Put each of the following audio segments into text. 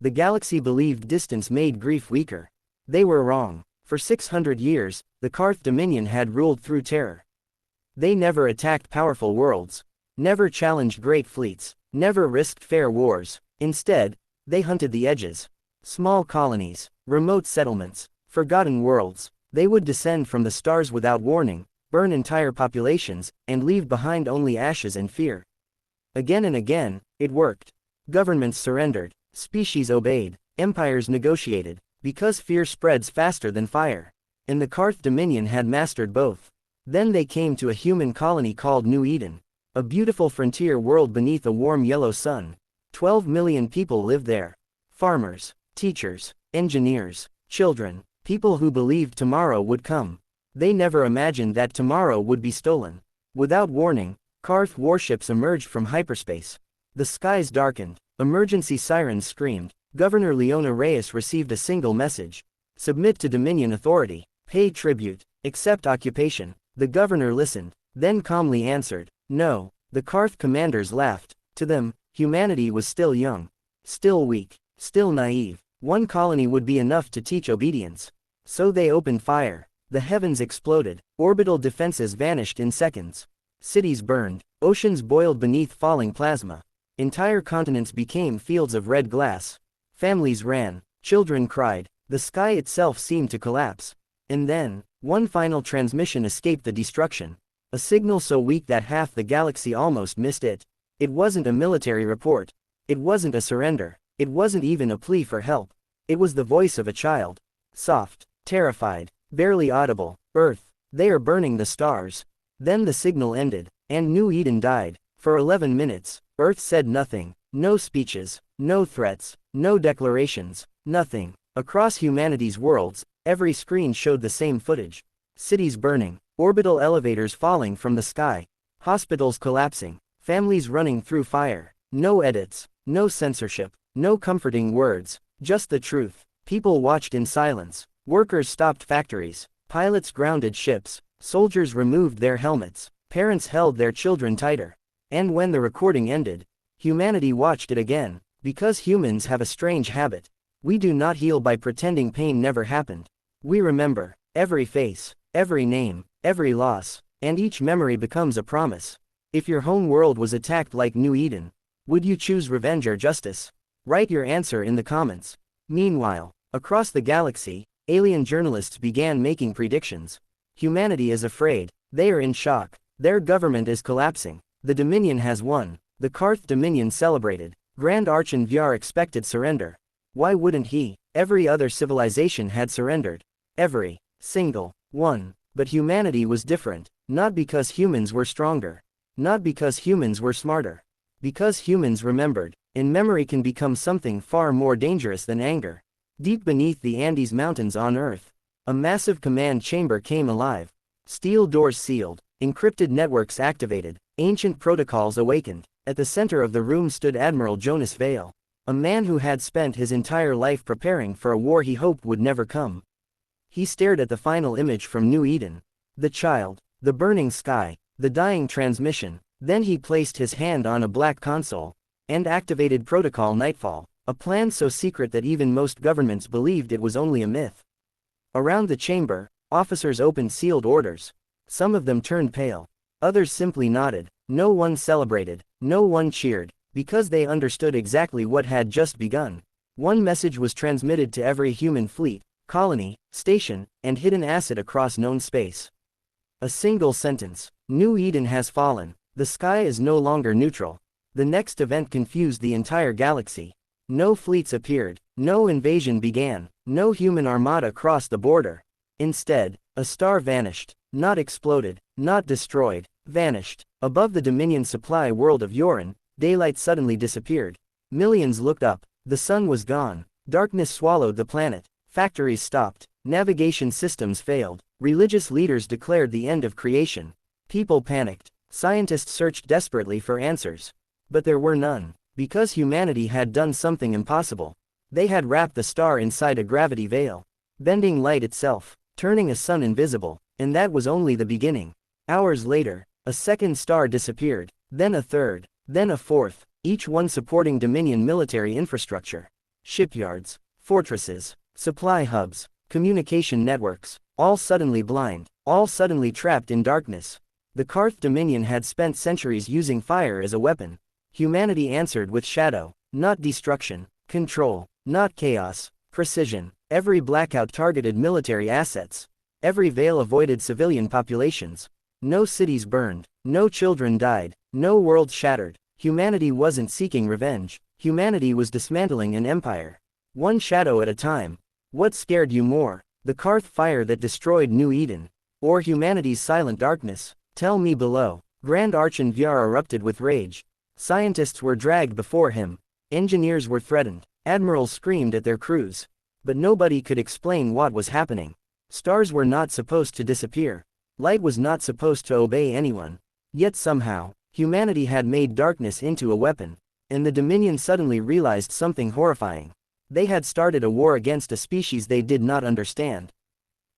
The galaxy believed distance made grief weaker. They were wrong. For 600 years, the Karth Dominion had ruled through terror. They never attacked powerful worlds, never challenged great fleets, never risked fair wars. Instead, they hunted the edges. Small colonies, remote settlements, forgotten worlds. They would descend from the stars without warning, burn entire populations, and leave behind only ashes and fear. Again and again, it worked. Governments surrendered, species obeyed, empires negotiated, because fear spreads faster than fire. And the Karth Dominion had mastered both. Then they came to a human colony called New Eden, a beautiful frontier world beneath a warm yellow sun. 12 million people lived there. Farmers, teachers, engineers, children, people who believed tomorrow would come. They never imagined that tomorrow would be stolen. Without warning, Karth warships emerged from hyperspace. The skies darkened, emergency sirens screamed. Governor Leona Reyes received a single message: submit to Dominion authority, pay tribute, accept occupation. The governor listened, then calmly answered, no. The Karth commanders laughed. To them, humanity was still young, still weak, still naive. One colony would be enough to teach obedience. So they opened fire. The heavens exploded, orbital defenses vanished in seconds. Cities burned, oceans boiled beneath falling plasma. Entire continents became fields of red glass. Families ran, children cried, the sky itself seemed to collapse. And then, one final transmission escaped the destruction. A signal so weak that half the galaxy almost missed it. It wasn't a military report. It wasn't a surrender. It wasn't even a plea for help. It was the voice of a child. Soft, terrified, barely audible. Earth, they are burning the stars. Then the signal ended, and New Eden died. For 11 minutes, Earth said nothing. No speeches, no threats, no declarations, nothing. Across humanity's worlds, every screen showed the same footage. Cities burning, orbital elevators falling from the sky, hospitals collapsing, families running through fire. No edits, no censorship, no comforting words, just the truth. People watched in silence. Workers stopped factories, pilots grounded ships, soldiers removed their helmets, parents held their children tighter. And when the recording ended, humanity watched it again, because humans have a strange habit. We do not heal by pretending pain never happened. We remember every face, every name, every loss, and each memory becomes a promise. If your home world was attacked like New Eden, would you choose revenge or justice? Write your answer in the comments. Meanwhile, across the galaxy, alien journalists began making predictions. Humanity is afraid. They are in shock. Their government is collapsing. The Dominion has won. The Karth Dominion celebrated. Grand Archon expected surrender. Why wouldn't he? Every other civilization had surrendered. Every single one. But humanity was different. Not because humans were stronger. Not because humans were smarter. Because humans remembered. And memory can become something far more dangerous than anger. Deep beneath the Andes Mountains on Earth, a massive command chamber came alive. Steel doors sealed, encrypted networks activated, ancient protocols awakened. At the center of the room stood Admiral Jonas Vale, a man who had spent his entire life preparing for a war he hoped would never come. He stared at the final image from New Eden. The child, the burning sky, the dying transmission. Then he placed his hand on a black console and activated Protocol Nightfall, a plan so secret that even most governments believed it was only a myth. Around the chamber, officers opened sealed orders. Some of them turned pale. Others simply nodded. No one celebrated. No one cheered, because they understood exactly what had just begun. One message was transmitted to every human fleet, colony, station, and hidden asset across known space. A single sentence. New Eden has fallen. The sky is no longer neutral. The next event confused the entire galaxy. No fleets appeared. No invasion began. No human armada crossed the border. Instead, a star vanished. Not exploded. Not destroyed. Vanished. Above the Dominion supply world of Yorin, daylight suddenly disappeared. Millions looked up. The sun was gone. Darkness swallowed the planet. Factories stopped. Navigation systems failed. Religious leaders declared the end of creation. People panicked. Scientists searched desperately for answers. But there were none. Because humanity had done something impossible. They had wrapped the star inside a gravity veil, bending light itself, turning a sun invisible. And that was only the beginning. Hours later, a second star disappeared, then a third, then a fourth, each one supporting Dominion military infrastructure. Shipyards, fortresses, supply hubs, communication networks, all suddenly blind, all suddenly trapped in darkness. The Karth Dominion had spent centuries using fire as a weapon. Humanity answered with shadow, not destruction, control, not chaos, precision. Every blackout targeted military assets. Every veil avoided civilian populations. No cities burned, no children died, no world shattered. Humanity wasn't seeking revenge. Humanity was dismantling an empire. One shadow at a time. What scared you more? The Karth fire that destroyed New Eden? Or humanity's silent darkness? Tell me below. Grand Archon-Vyar erupted with rage. Scientists were dragged before him. Engineers were threatened. Admirals screamed at their crews. But nobody could explain what was happening. Stars were not supposed to disappear. Light was not supposed to obey anyone. Yet somehow, humanity had made darkness into a weapon. And the Dominion suddenly realized something horrifying. They had started a war against a species they did not understand.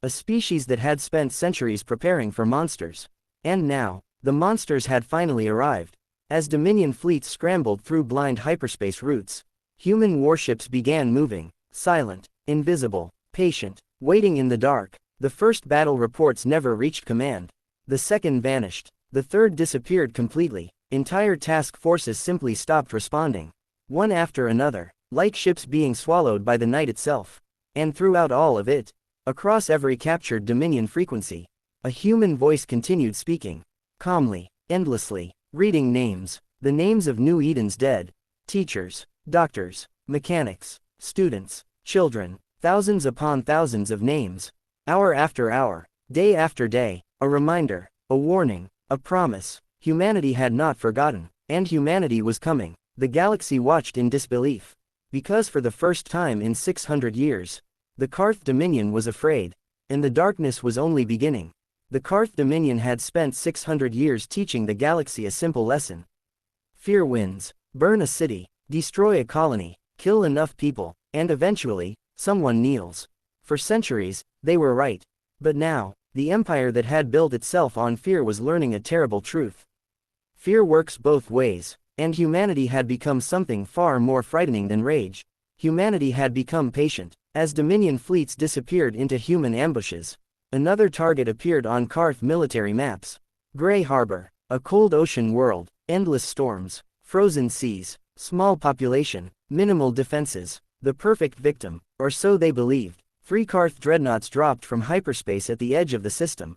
A species that had spent centuries preparing for monsters. And now, the monsters had finally arrived. As Dominion fleets scrambled through blind hyperspace routes, human warships began moving, silent, invisible, patient, waiting in the dark. The first battle reports never reached command. The second vanished. The third disappeared completely. Entire task forces simply stopped responding. One after another, like ships being swallowed by the night itself. And throughout all of it, across every captured Dominion frequency, a human voice continued speaking. Calmly, endlessly, reading names. The names of New Eden's dead. Teachers, doctors, mechanics, students, children. Thousands upon thousands of names. Hour after hour, day after day, a reminder, a warning, a promise. Humanity had not forgotten, and humanity was coming. The galaxy watched in disbelief. Because for the first time in 600 years, the Karth Dominion was afraid. And the darkness was only beginning. The Karth Dominion had spent 600 years teaching the galaxy a simple lesson. Fear wins. Burn a city, destroy a colony, kill enough people, and eventually, someone kneels. For centuries, they were right. But now, the empire that had built itself on fear was learning a terrible truth. Fear works both ways, and humanity had become something far more frightening than rage. Humanity had become patient. As Dominion fleets disappeared into human ambushes, another target appeared on Karth military maps. Grey Harbor, a cold ocean world, endless storms, frozen seas, small population, minimal defenses. The perfect victim, or so they believed. 3 Karth dreadnoughts dropped from hyperspace at the edge of the system.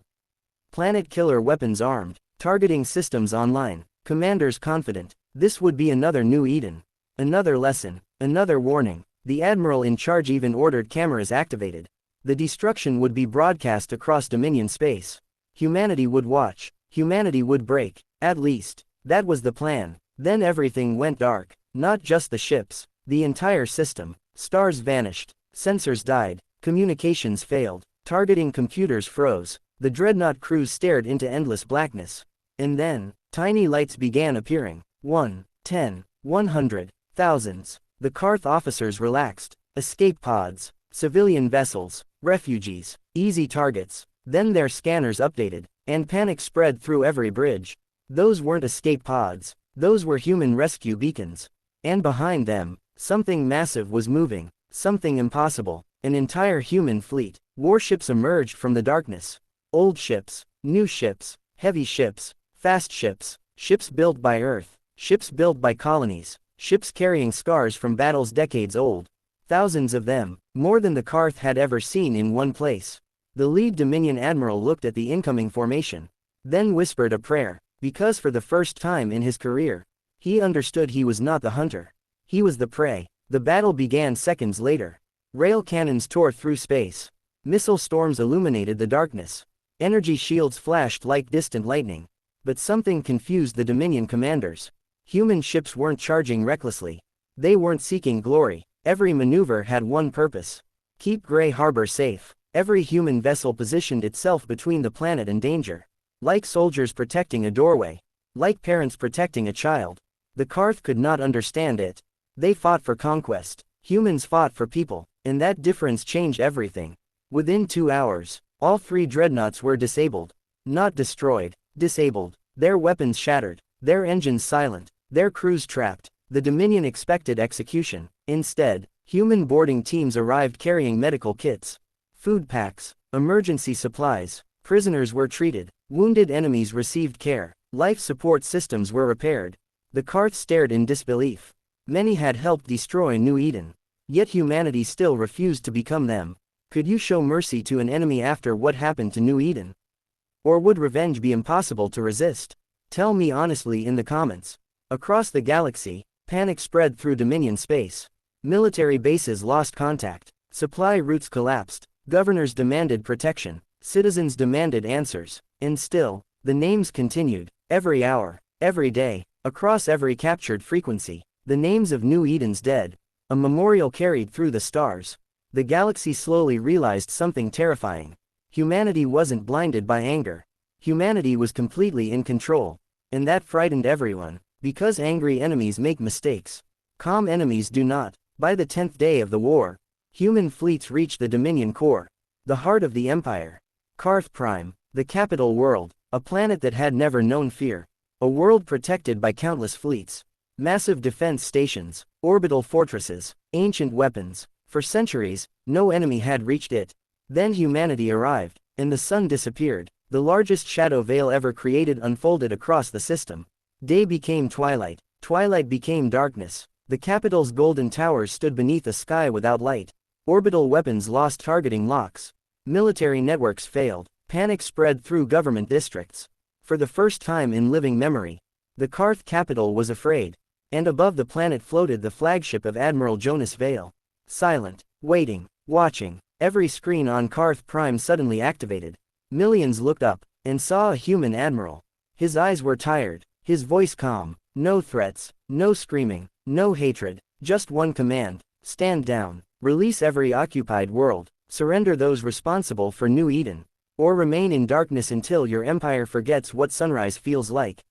Planet killer weapons armed, targeting systems online, commanders confident. This would be another New Eden. Another lesson, another warning. The admiral in charge even ordered cameras activated. The destruction would be broadcast across Dominion space. Humanity would watch. Humanity would break. At least, that was the plan. Then everything went dark. Not just the ships. The entire system. Stars vanished. Sensors died. Communications failed. Targeting computers froze. The dreadnought crews stared into endless blackness. And then, tiny lights began appearing. 1, 10, 100, thousands. The Karth officers relaxed. Escape pods. Civilian vessels. Refugees. Easy targets. Then their scanners updated. And panic spread through every bridge. Those weren't escape pods. Those were human rescue beacons. And behind them, something massive was moving. Something impossible. An entire human fleet. Warships emerged from the darkness. Old ships. New ships. Heavy ships. Fast ships. Ships built by Earth. Ships built by colonies. Ships carrying scars from battles decades old. Thousands of them. More than the Karth had ever seen in one place. The lead Dominion admiral looked at the incoming formation. Then whispered a prayer. Because for the first time in his career, he understood he was not the hunter. He was the prey. The battle began seconds later. Rail cannons tore through space. Missile storms illuminated the darkness. Energy shields flashed like distant lightning. But something confused the Dominion commanders. Human ships weren't charging recklessly. They weren't seeking glory. Every maneuver had one purpose. Keep Grey Harbor safe. Every human vessel positioned itself between the planet and danger. Like soldiers protecting a doorway. Like parents protecting a child. The Karth could not understand it. They fought for conquest. Humans fought for people. And that difference changed everything. Within 2 hours, all 3 dreadnoughts were disabled. Not destroyed. Disabled. Their weapons shattered. Their engines silent. Their crews trapped. The Dominion expected execution. Instead, Human boarding teams arrived carrying medical kits, food packs, emergency supplies, prisoners were treated, wounded enemies received care, life support systems were repaired. The Karth stared in disbelief. Many had helped destroy New Eden. Yet humanity still refused to become them. Could you show mercy to an enemy after what happened to New Eden? Or would revenge be impossible to resist? Tell me honestly in the comments. Across the galaxy, panic spread through Dominion space. Military bases lost contact. Supply routes collapsed. Governors demanded protection. Citizens demanded answers. And still, the names continued. Every hour, every day, across every captured frequency. The names of New Eden's dead. A memorial carried through the stars. The galaxy slowly realized something terrifying. Humanity wasn't blinded by anger. Humanity was completely in control. And that frightened everyone. Because angry enemies make mistakes. Calm enemies do not. By the 10th day of the war, human fleets reached the Dominion core. The heart of the Empire. Karth Prime, the capital world. A planet that had never known fear. A world protected by countless fleets. Massive defense stations, orbital fortresses, ancient weapons. For centuries, no enemy had reached it. Then humanity arrived, and the sun disappeared. The largest shadow veil ever created unfolded across the system. Day became twilight, twilight became darkness. The capital's golden towers stood beneath a sky without light. Orbital weapons lost targeting locks. Military networks failed. Panic spread through government districts. For the first time in living memory, the Karth capital was afraid. And above the planet floated the flagship of Admiral Jonas Vale. Silent, waiting, watching. Every screen on Karth Prime suddenly activated. Millions looked up, and saw a human admiral. His eyes were tired, his voice calm. No threats, no screaming, no hatred, just one command: stand down, release every occupied world, surrender those responsible for New Eden, or remain in darkness until your empire forgets what sunrise feels like.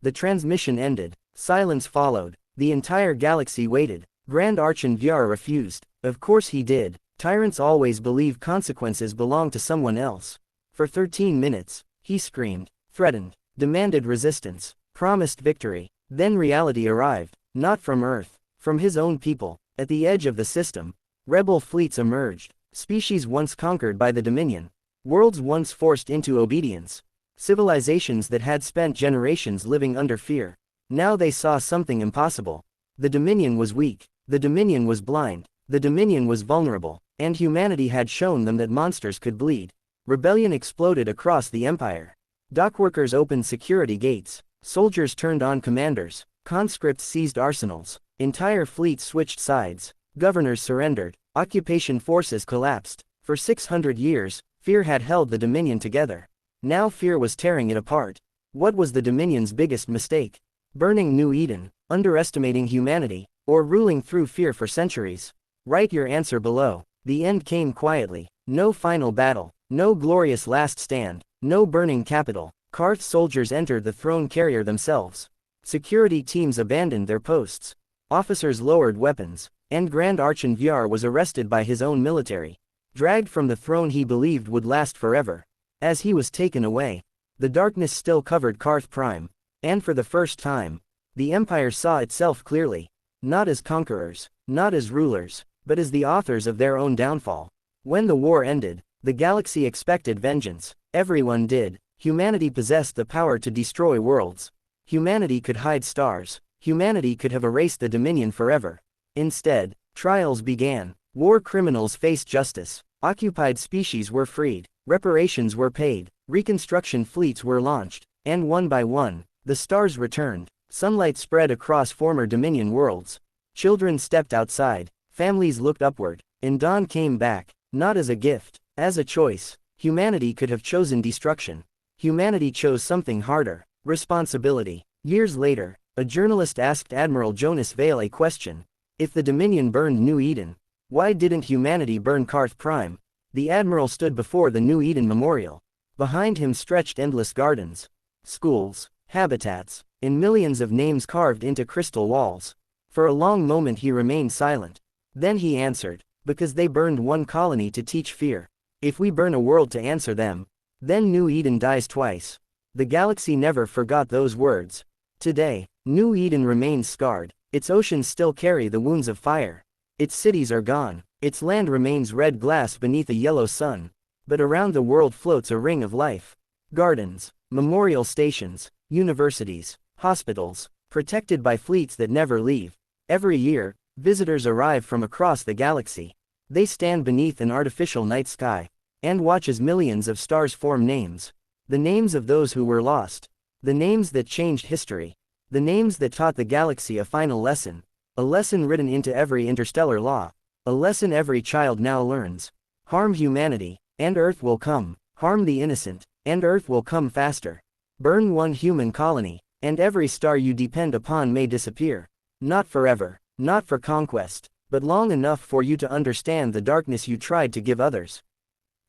The transmission ended. Silence followed. The entire galaxy waited. Grand Archon refused. Of course he did. Tyrants always believe consequences belong to someone else. For 13 minutes, he screamed, threatened, demanded resistance, promised victory. Then reality arrived, not from Earth, from his own people. At the edge of the system, rebel fleets emerged, species once conquered by the Dominion, worlds once forced into obedience, civilizations that had spent generations living under fear. Now they saw something impossible. The Dominion was weak, the Dominion was blind, the Dominion was vulnerable, and humanity had shown them that monsters could bleed. Rebellion exploded across the Empire. Dockworkers opened security gates, soldiers turned on commanders, conscripts seized arsenals, entire fleets switched sides, governors surrendered, occupation forces collapsed. For 600 years, fear had held the Dominion together. Now fear was tearing it apart. What was the Dominion's biggest mistake? Burning New Eden, underestimating humanity, or ruling through fear for centuries? Write your answer below. The end came quietly. No final battle, no glorious last stand, no burning capital. Karth soldiers entered the throne carrier themselves. Security teams abandoned their posts. Officers lowered weapons, and Grand Archon was arrested by his own military. Dragged from the throne he believed would last forever. As he was taken away, the darkness still covered Karth Prime. And for the first time, the Empire saw itself clearly. Not as conquerors, not as rulers, but as the authors of their own downfall. When the war ended, the galaxy expected vengeance. Everyone did. Humanity possessed the power to destroy worlds. Humanity could hide stars. Humanity could have erased the Dominion forever. Instead, trials began. War criminals faced justice. Occupied species were freed. Reparations were paid. Reconstruction fleets were launched. And one by one, the stars returned. Sunlight spread across former Dominion worlds. Children stepped outside. Families looked upward. And dawn came back. Not as a gift, as a choice. Humanity could have chosen destruction. Humanity chose something harder: responsibility. Years later, a journalist asked Admiral Jonas Vale a question. If the Dominion burned New Eden, why didn't humanity burn Karth Prime? The Admiral stood before the New Eden Memorial. Behind him stretched endless gardens, schools, habitats, and millions of names carved into crystal walls. For a long moment he remained silent. Then he answered, because they burned one colony to teach fear. If we burn a world to answer them, then New Eden dies twice. The galaxy never forgot those words. Today, New Eden remains scarred. Its oceans still carry the wounds of fire. Its cities are gone, its land remains red glass beneath a yellow sun, but around the world floats a ring of life. Gardens, memorial stations, universities, hospitals, protected by fleets that never leave. Every year, visitors arrive from across the galaxy. They stand beneath an artificial night sky, and watch as millions of stars form names. The names of those who were lost. The names that changed history. The names that taught the galaxy a final lesson. A lesson written into every interstellar law. A lesson every child now learns. Harm humanity, and Earth will come. Harm the innocent, and Earth will come faster. Burn one human colony, and every star you depend upon may disappear. Not forever, not for conquest, but long enough for you to understand the darkness you tried to give others.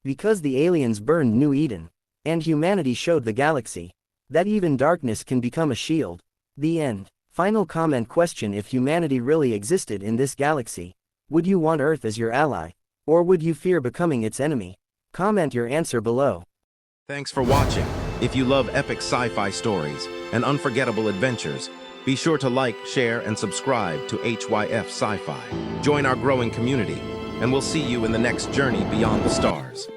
Because the aliens burned New Eden, and humanity showed the galaxy that even darkness can become a shield. The end. Final comment question: if humanity really existed in this galaxy, would you want Earth as your ally? Or would you fear becoming its enemy? Comment your answer below. Thanks for watching. If you love epic sci-fi stories and unforgettable adventures, be sure to like, share, and subscribe to HYF Sci-Fi. Join our growing community, and we'll see you in the next journey beyond the stars.